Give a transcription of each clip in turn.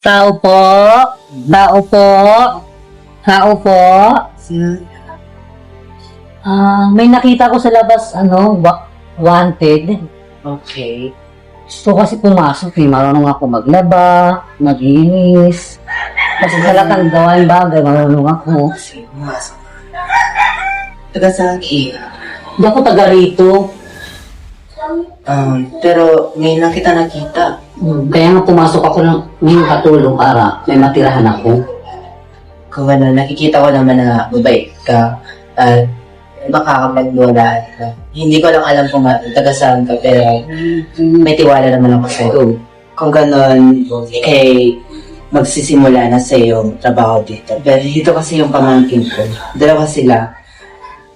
Tao po. Tao po. Tao po. May nakita ko sa labas, wanted. Okay. Gusto kasi pumasok eh. Marunong ako maglaba, maglinis. Kasi sa lahat ng gawain bagay, marunong ako. Sige, pumasok. Taga saan ka? Hindi ako taga rito. Pero ngayon lang kita nakita. Kaya nga pumasok ako ng ngayong katulong para may matirahan ako. Kung ano, nakikita ko naman na mabait ka. At makakapagluwalaan ka. Hindi ko lang alam kung taga saan ka, pero may tiwala naman ako sa'yo. Kung ganon, magsisimula na sa iyong trabaho dito. Pero dito kasi yung pamangkin ko. Dalawa sila.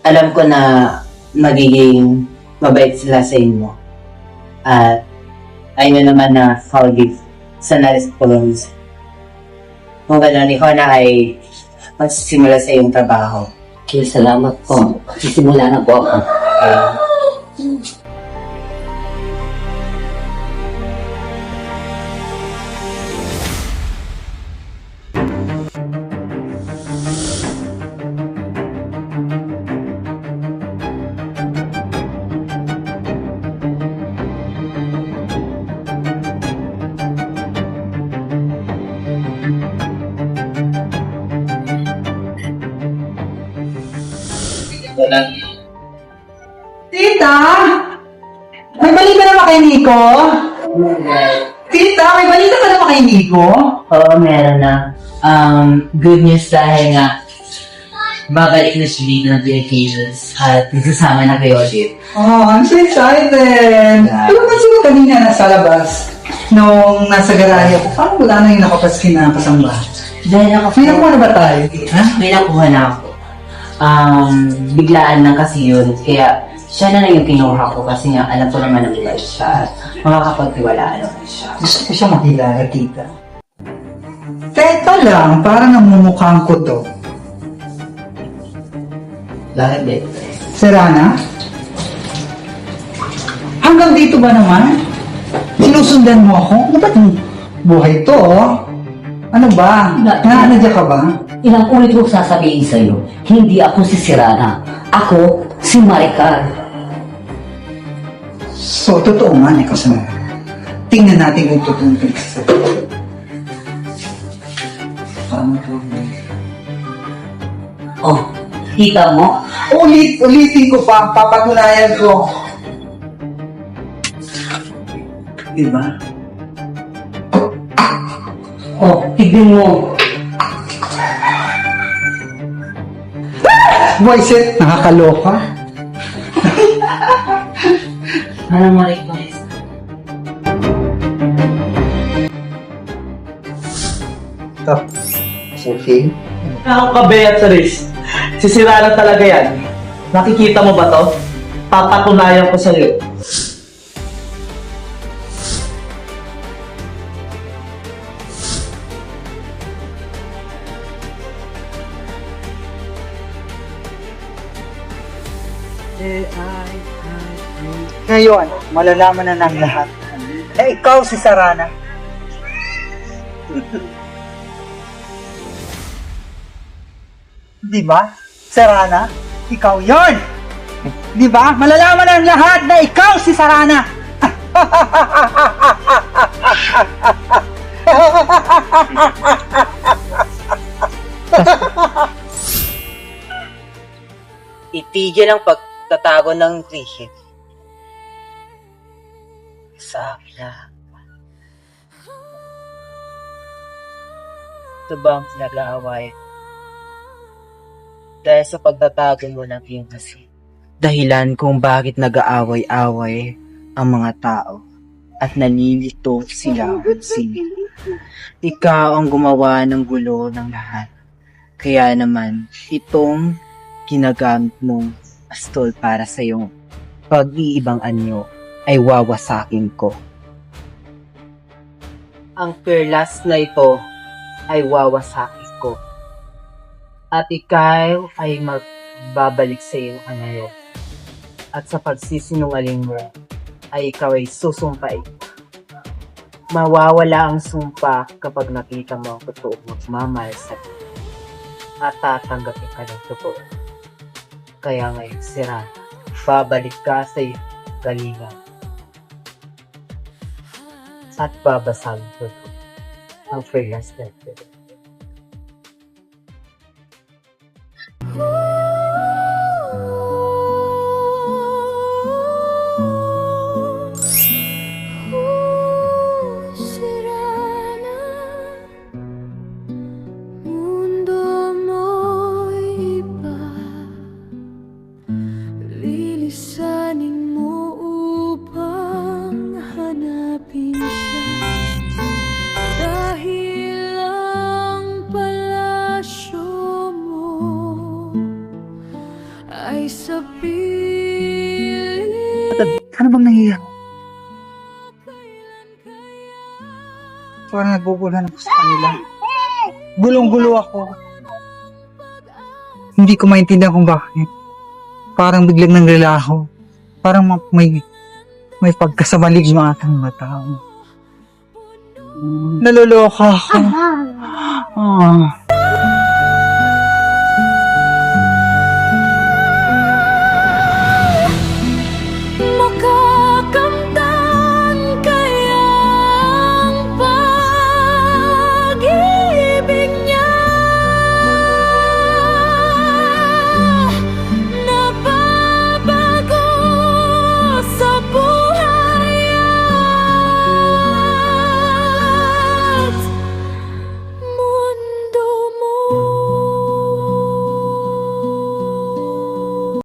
Alam ko na magiging mabait sila sa inyo. At ayun naman na forgive sa na-response. Kung gano'n, ikaw na ay magsisimula sa iyong trabaho. Okay, salamat po. Sisimula na po ako. Okay. Tita! May balita na ba kay Nico? Tita, may balita ka na ba kay Nico? Oo, meron na. Good news dahil nga babalik na siya dito ng Pilipinas at nagsasama na kayo ulit. Oh, I'm so excited! Pero kasi ko kanina nasa labas, nung nasa garahe ako, parang wala na yung nakapaskin na kasamba. Dahil ako, May nakuha na ba tayo? ha? May nakuha na ako. Biglaan lang kasi yun, kaya siya na lang yung kinuha ko kasi nga alam ko naman ang buhay siya at makakapagtiwalaan naman siya. Gusto ko siya makilala, tita. Teka lang, parang namumukhang ko to. Bakit din? Serana? Hanggang dito ba naman? Sinusundan mo ako? Ano ba't buhay to, oh? Ano ba? Nananadya ka ba? Ilang ulit ko sasabihin sa'yo, hindi ako si Sirana. Ako, si Maricar. So, totoo man, ikaw sa mga. Tingnan natin kung totoo ang pinagsasabi. Paano to? Oh, kita mo? Ulitin ko pa, papatunayan ko. Diba? Oh, tignan mo. Moiset, nakakaloka. Ano mo request? Stop. Okay. Ako kabeyat sa Riz. Sisira na talaga yan. Nakikita mo ba to? Papatunayan ko sa'yo. Ngayon, malalaman na ng lahat. Ikaw si Sarana. Di ba? Sarana, ikaw yon. Di ba? Malalaman na ng lahat na ikaw si Sarana. Itigil ang pagtatago ng krisis. Sa akin na. Ito ba ang pinag-aaway? Dahil sa pagtatago mo ng iyong kasi. Dahilan kung bakit nag-aaway-away ang mga tao at nalilito sila sila. Ikaw ang gumawa ng gulo ng lahat. Kaya naman, itong ginagamit mong astol para sa iyong pag-iibang anyo ay wawasakin ko. Ang perlas na ito ay wawasakin ko. At ikaw ay magbabalik sa iyong anyo. At sa pagsisinungaling mo, ay ikaw ay susumpay. Mawawala ang sumpa kapag nakita mo ang totoong magmamahal sa iyo at tatanggapin ka ng totoo. Kaya ngayon, Serana, babalik ka sa iyong galingan at babasahin ko ang freelance letter. Serana, mundo mo'y iba. Lilisanin mo upang hanapin siya. Dahil ang palasyo mo ay sa piling. Ano bang nangyayari? Parang nagbubulan ako sa kanila. Gulong-gulo ako. Hindi ko maintindihan kung bakit. Parang biglang nanglala ako. Parang may pagkasamalig yung ating mga tao. Naloloka ako. Ah.